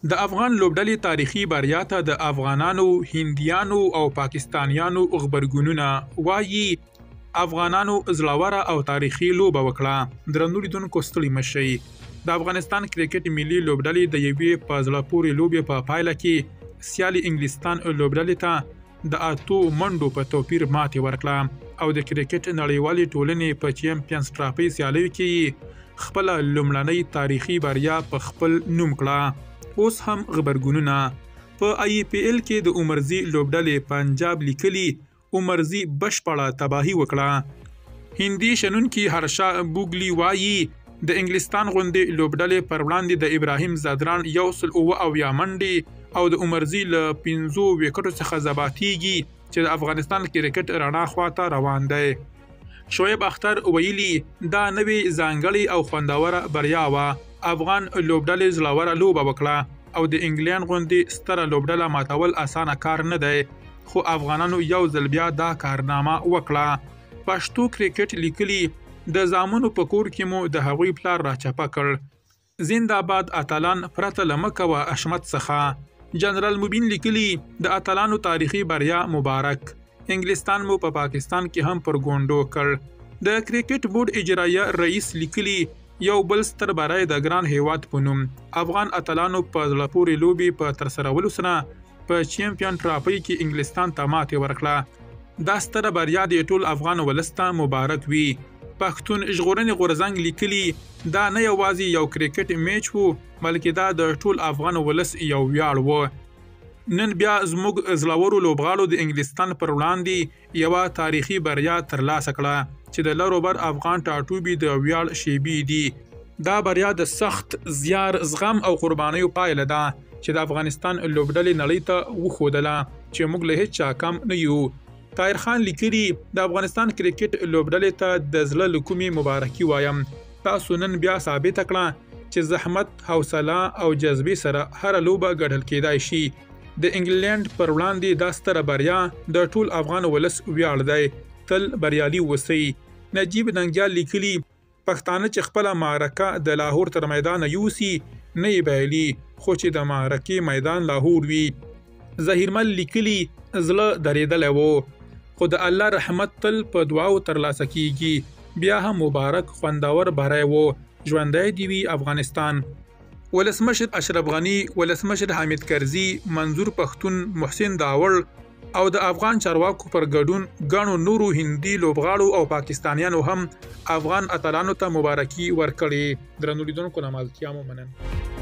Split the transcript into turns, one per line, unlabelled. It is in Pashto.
د افغان لوبډلې تاریخي بریا ته د افغانانو، هندیانو او پاکستانیانو غبرګونونه وایي افغانانو زړوره او تاریخي لوبه وکړه. درنو لیدونکو ستړي مشئ. د افغانستان کرکټ ملي لوبډلې د یوې په زړه پورې لوبې په پایله کې سیالي انګلستان لوبډلې ته د 8 منډو په توپیر ماتې ورکړه او د کرکټ نړیوالې ټولنې په چیمپیونز ټرافي سیالیو کې خپل لومړنۍ تاریخي بریا په خپل نوم کړه. اوس هم غبرګونونه. په IPL کې د عمرزي لوبډلې پنجاب لیکلي عمرزي بشپړه تباهي وکړه. هندي شنونکي هرشا بوګلی وایي د انګلستان غوندې لوبډلې پر وړاندې د ابراهیم زادران 179 منډې او د عمرزي له 5 وکټو څخه زباتیږي چې د افغانستان کرکټ رڼا خواته روان دی. شعیب اختر ویلي دا نوې ځانګړې او خوندوره بریا وه. افغان لوبډلې زړوره لوبه وکړه او د انګلند غوندې ستره لوبډله ماتول اسانه کار نه دی، خو افغانانو یو ځل بیا دا کارنامه وکړه. پښتو کرکټ لیکلي د زامنو په کور کې مو د هغوی پلار راچپه کړ. زنده‌باد اتلان پرته له مه کوه اشمت څخه. جنرال مبین لیکلي د اتلانو تاریخي بریا مبارک. انګلستان مو په پاکستان کې هم پر ګونډو کړ. د کرکټ بورډ اجرایه رئیس لیکلي یو بل ستر بری د ګران هیواد په نوم. افغان اتلانو په زړه پورې لوبې په ترسرولو سره په چیمپیون ټرافي کې انګلستان ته ماتې ورکړه. دا ستره بریا د ټول افغان ولس ته مبارک وي. پښتون ژغورنې غورځنګ لیکلي دا نه یوازې یو کرکټ میچ وو بلکې دا د ټول افغان ولس یو ویاړ و. نن بیا زموږ زړورو لوبغاړو د انګلستان پر وړاندې یوه تاریخي بریا ترلاسه کړه چې د لروبر افغان ټاټوبي د ویاړ شیبې دي. دا بریا د سخت زیار، زغم او قربانیو پایله ده چې د افغانستان لوبډلې نړۍ ته وښودله چې موږ له هیڅ چا کم نه یو. طاهر خان لیکلي د افغانستان کرکټ لوبډلې ته د زړه له کومې مبارکي وایم. تاسو نن بیا ثابته کړه چې زحمت، حوصله او جذبې سره هره لوبه ګټل کیدای شي. د انګلند پر وړاندې دا ستره بریا د ټول افغان ولس ویاړ دی. تل بریالي اوسئ. نجیب ننګیال لیکلي پښتانه چې خپله معرکه د لاهور تر میدانه یوسي نه یې بایلي، خو چې د معرکې میدان لاهور وي. ظهیرمل لیکلي زړه درېدلی و، خو د الله رحمت تل په دعاو ترلاسه کیږي. بیا هم مبارک خوندور بری و. ژوندی دې وي افغانستان. ولسمشر اشرف غني، ولسمشر حامد کرزي، منظور پښتون، محسن داوړ او د افغان چارواکو پر ګډون ګڼو نورو هندي لوبغاړو او پاکستانیانو هم افغان اتلانو ته مبارکي ورکړې. درنو لیدونکو نمالتیا مو مننه.